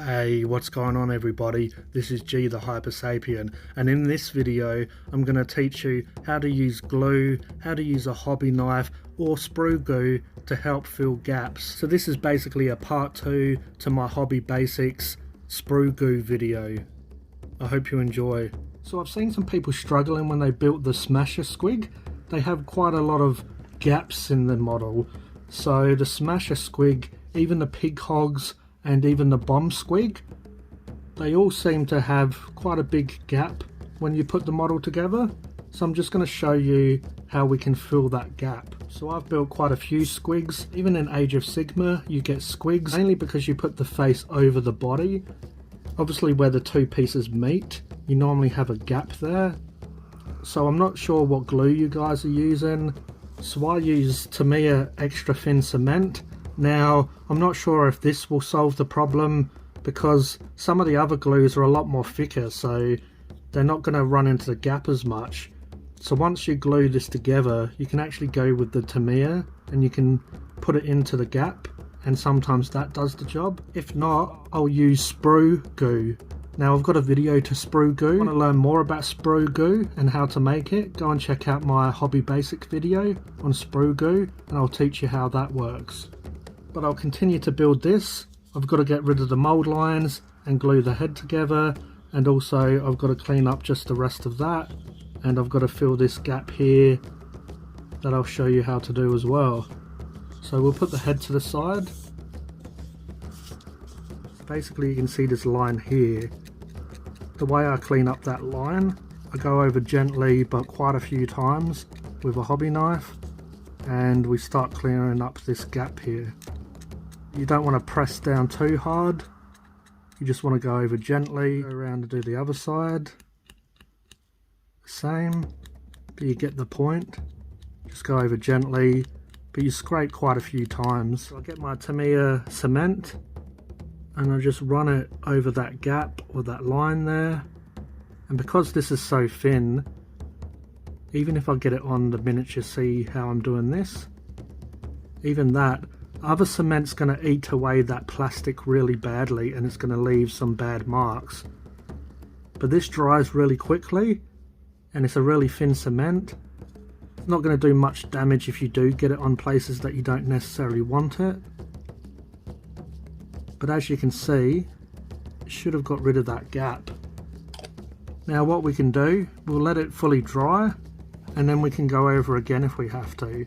Hey, what's going on everybody? This is G The Hypersapien, and in this video I'm going to teach you how to use glue, how to use a hobby knife or sprue glue to help fill gaps. So this is basically a part 2 to my hobby basics sprue glue video. I hope you enjoy. So I've seen some people struggling when they built the Smasha Squig. They have quite a lot of gaps in the model. So the Smasha Squig, even the Squighogs and even the bomb squig, they all seem to have quite a big gap when you put the model together. So I'm just going to show you how we can fill that gap. So I've built quite a few squigs. Even in Age of Sigmar you get squigs, mainly because you put the face over the body. Obviously where the two pieces meet, you normally have a gap there. So I'm not sure what glue you guys are using. So I use Tamiya extra thin cement. Now I'm not sure if this will solve the problem because some of the other glues are a lot more thicker, so they're not going to run into the gap as much. So once you glue this together, you can actually go with the Tamiya and you can put it into the gap, and sometimes that does the job. If not, I'll use sprue glue. Now I've got a video to sprue glue. If you want to learn more about sprue glue and how to make it, go and check out my hobby basic video on sprue glue and I'll teach you how that works. But I'll continue to build this. I've got to get rid of the mold lines and glue the head together, and also I've got to clean up just the rest of that, and I've got to fill this gap here that I'll show you how to do as well. So we'll put the head to the side. Basically you can see this line here. The way I clean up that line, I go over gently but quite a few times with a hobby knife, and we start clearing up this gap here. You don't want to press down too hard, you just want to go over gently, go around and do the other side, same, but you get the point. Just go over gently, but you scrape quite a few times. So I get my Tamiya cement and I just run it over that gap or that line there, and because this is so thin, even if I get it on the miniature, see how I'm doing this, even that, other cement's going to eat away that plastic really badly and it's going to leave some bad marks. But this dries really quickly and it's a really thin cement. It's not going to do much damage if you do get it on places that you don't necessarily want it. But as you can see, it should have got rid of that gap. Now what we can do, we'll let it fully dry and then we can go over again if we have to.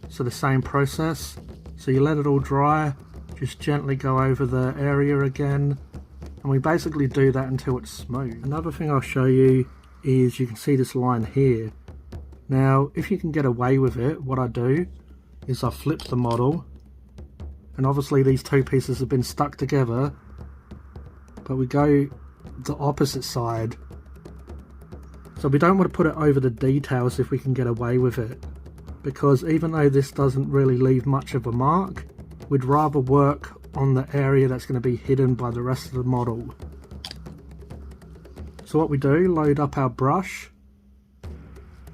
So the same process. So you let it all dry, just gently go over the area again, and we basically do that until it's smooth. Another thing I'll show you is you can see this line here. Now if you can get away with it, what I do is I flip the model, and obviously these two pieces have been stuck together, but we go the opposite side. So we don't want to put it over the details if we can get away with it, because even though this doesn't really leave much of a mark, we'd rather work on the area that's going to be hidden by the rest of the model. So what we do, load up our brush,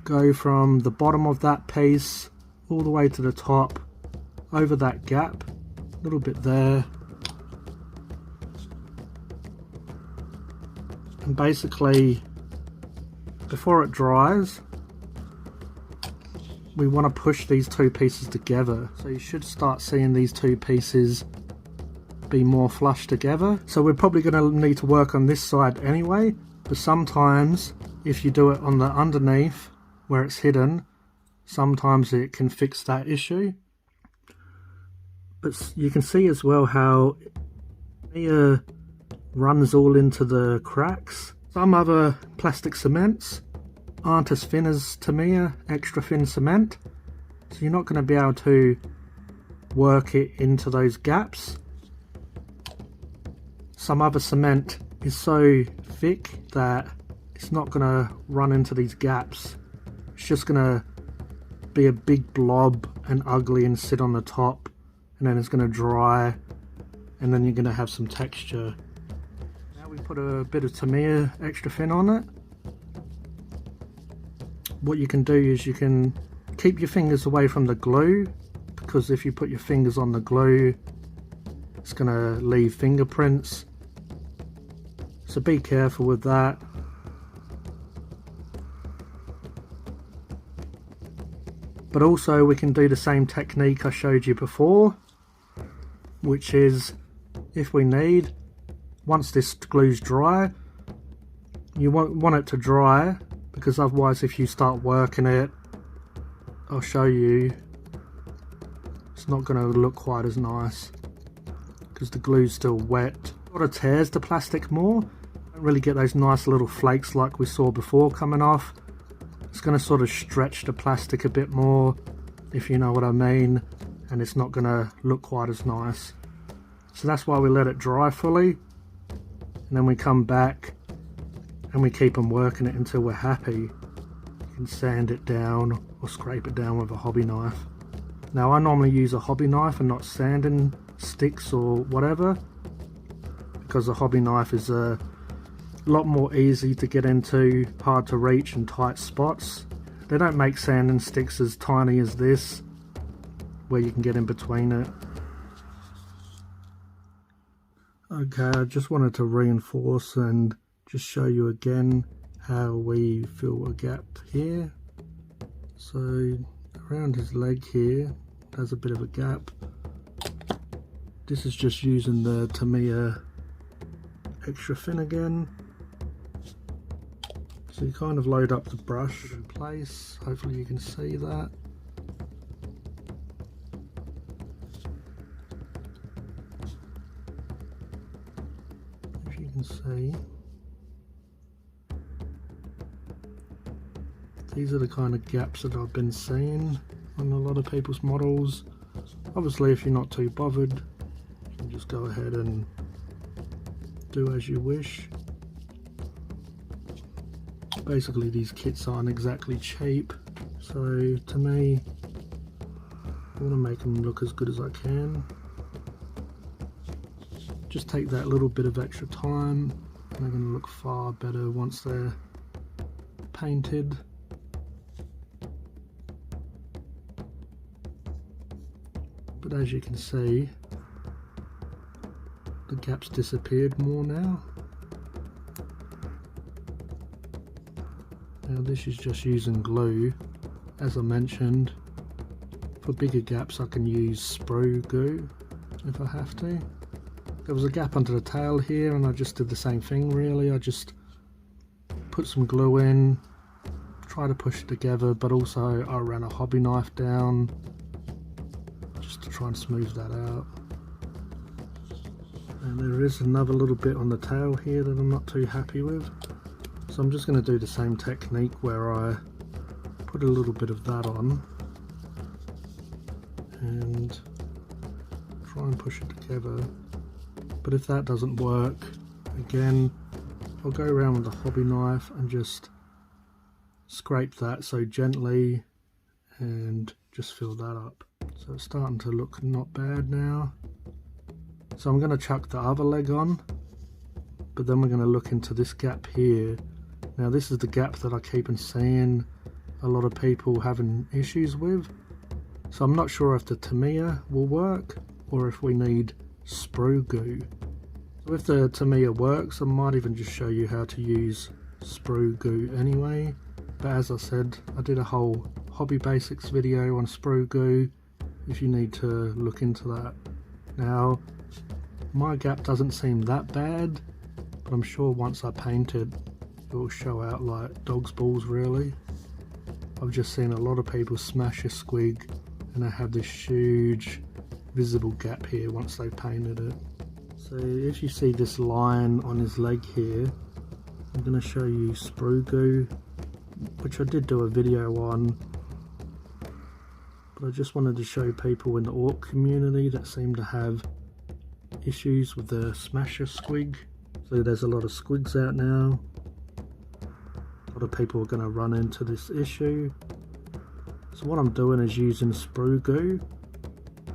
go from the bottom of that piece all the way to the top, over that gap, a little bit there, and basically before it dries, we want to push these two pieces together. So you should start seeing these two pieces be more flush together. So we're probably going to need to work on this side anyway, but sometimes if you do it on the underneath where it's hidden, sometimes it can fix that issue. But you can see as well how it runs all into the cracks. Some other plastic cements aren't as thin as Tamiya extra thin cement, so you're not going to be able to work it into those gaps. Some other cement is so thick that it's not going to run into these gaps. It's just going to be a big blob and ugly and sit on the top, and then it's going to dry, and then you're going to have some texture. Now we put a bit of Tamiya extra thin on it. What you can do is you can keep your fingers away from the glue, because if you put your fingers on the glue it's going to leave fingerprints, So be careful with that. But also we can do the same technique I showed you before, which is, if we need, once this glue's dry, you want it to dry, because otherwise if you start working it, I'll show you, it's not going to look quite as nice because the glue's still wet. It sort of tears the plastic more. Don't really get those nice little flakes like we saw before coming off. It's going to sort of stretch the plastic a bit more, if you know what I mean, and it's not going to look quite as nice. So that's why we let it dry fully, and then we come back and we keep on working it until we're happy. You can sand it down or scrape it down with a hobby knife. Now I normally use a hobby knife and not sanding sticks or whatever, because a hobby knife is a lot more easy to get into, hard to reach in tight spots. They don't make sanding sticks as tiny as this, where you can get in between it. Okay, I just wanted to reinforce and just show you again how we fill a gap here. So around his leg here, there's a bit of a gap. This is just using the Tamiya extra thin again. So you kind of load up the brush in place, hopefully you can see that. If you can see, these are the kind of gaps that I've been seeing on a lot of people's models. Obviously if you're not too bothered, you can just go ahead and do as you wish. Basically these kits aren't exactly cheap, so to me I want to make them look as good as I can. Just take that little bit of extra time, and they're going to look far better once they're painted. But as you can see, the gaps disappeared more now. Now this is just using glue. As I mentioned, for bigger gaps I can use sprue glue if I have to. There was a gap under the tail here and I just did the same thing really. I just put some glue in, try to push it together, but also I ran a hobby knife down just to try and smooth that out. And there is another little bit on the tail here that I'm not too happy with. So I'm just going to do the same technique where I put a little bit of that on and try and push it together. But if that doesn't work, again, I'll go around with a hobby knife and just scrape that so gently and just fill that up. So it's starting to look not bad now. So I'm going to chuck the other leg on, but then we're going to look into this gap here. Now this is the gap that I keep on seeing a lot of people having issues with. So I'm not sure if the Tamiya will work or if we need sprue glue. So if the Tamiya works, I might even just show you how to use sprue glue anyway. But as I said, I did a whole hobby basics video on sprue glue if you need to look into that. Now my gap doesn't seem that bad, but I'm sure once I paint it, it will show out like dog's balls really. I've just seen a lot of people smash a squig and they have this huge visible gap here once they painted it. So if you see this line on his leg here, I'm going to show you sprue glue, which I did do a video on, but I just wanted to show people in the Orc community that seem to have issues with the Smasha Squig. So there's a lot of squigs out now. A lot of people are going to run into this issue. So what I'm doing is using sprue glue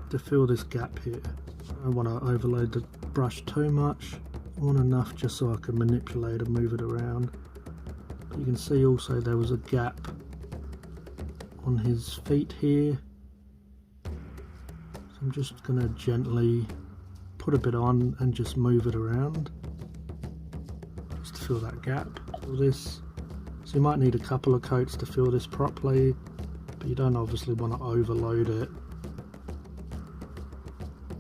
to fill this gap here. I don't want to overload the brush too much. I want enough just so I can manipulate and move it around. But you can see also there was a gap on his feet here. So I'm just going to gently put a bit on and just move it around. fill that gap. Fill this. So you might need a couple of coats to fill this properly, but you don't obviously want to overload it.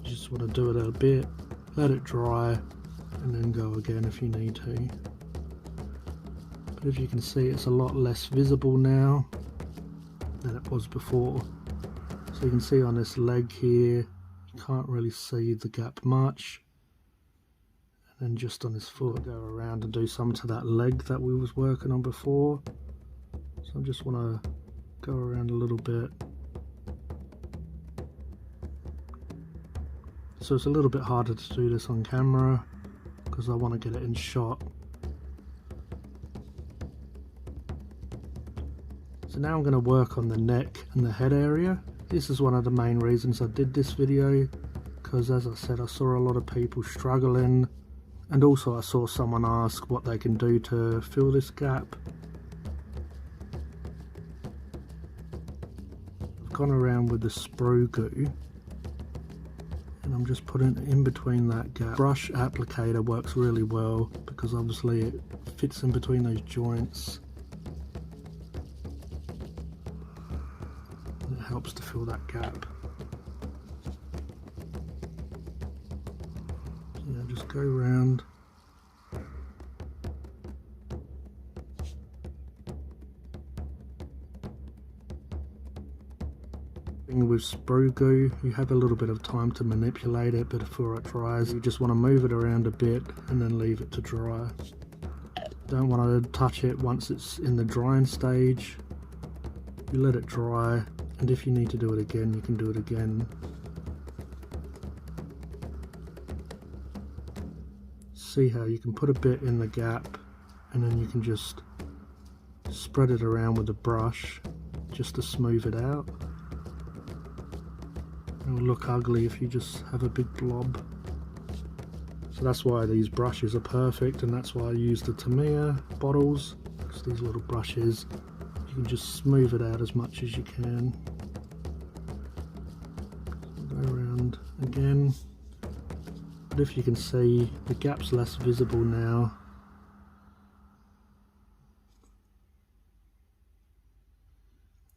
You just want to do it a bit, let it dry, and then go again if you need to. But if you can see, it's a lot less visible now than it was before. So you can see on this leg here, you can't really see the gap much. And then just on this foot, go around and do some to that leg that we was working on before. So I just want to go around a little bit. So it's a little bit harder to do this on camera because I want to get it in shot. So now I'm going to work on the neck and the head area. This is one of the main reasons I did this video, because as I said, I saw a lot of people struggling, and also I saw someone ask what they can do to fill this gap. I've gone around with the sprue goo and I'm just putting it in between that gap. Brush applicator works really well because obviously it fits in between those joints. It helps to fill that gap. So yeah, just go around. With sprue goo, you have a little bit of time to manipulate it, but before it dries, you just want to move it around a bit and then leave it to dry. Don't want to touch it once it's in the drying stage. You let it dry, and if you need to do it again, you can do it again. See how you can put a bit in the gap and then you can just spread it around with a brush just to smooth it out. It will look ugly if you just have a big blob. So that's why these brushes are perfect, and that's why I use the Tamiya bottles, because these little brushes, you can just smooth it out as much as you can. Go around again. But if you can see, the gap's less visible now.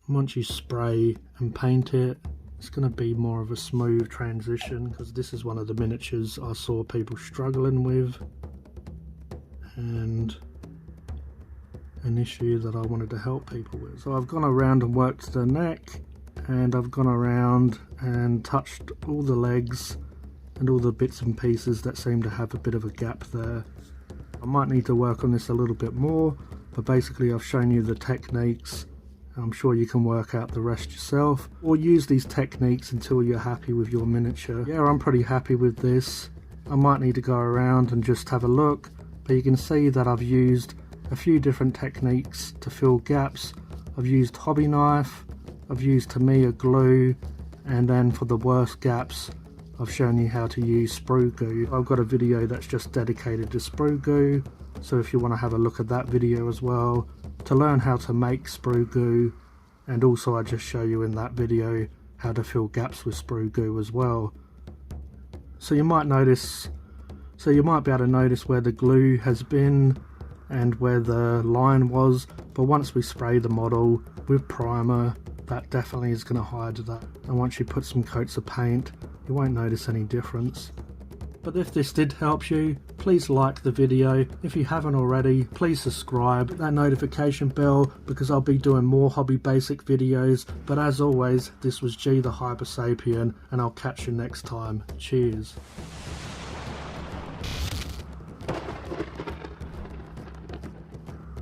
Once you spray and paint it, it's going to be more of a smooth transition, because this is one of the miniatures I saw people struggling with, and an issue that I wanted to help people with. So I've gone around and worked the neck, and I've gone around and touched all the legs and all the bits and pieces that seem to have a bit of a gap there. I might need to work on this a little bit more, but basically I've shown you the techniques. I'm sure you can work out the rest yourself, or use these techniques until you're happy with your miniature. Yeah, I'm pretty happy with this. I might need to go around and just have a look, but you can see that I've used a few different techniques to fill gaps. I've used hobby knife, I've used Tamiya glue, and then for the worst gaps I've shown you how to use sprue goo. I've got a video that's just dedicated to sprue goo, so if you want to have a look at that video as well, to learn how to make sprue goo, and also I just show you in that video how to fill gaps with sprue goo as well. So you might notice, be able to notice where the glue has been and where the line was, but once we spray the model with primer, that definitely is going to hide that, and once you put some coats of paint, you won't notice any difference. But if this did help you, please like the video. If you haven't already, please subscribe, hit that notification bell, because I'll be doing more hobby basic videos. But as always, this was G the Hypersapien, and I'll catch you next time. Cheers.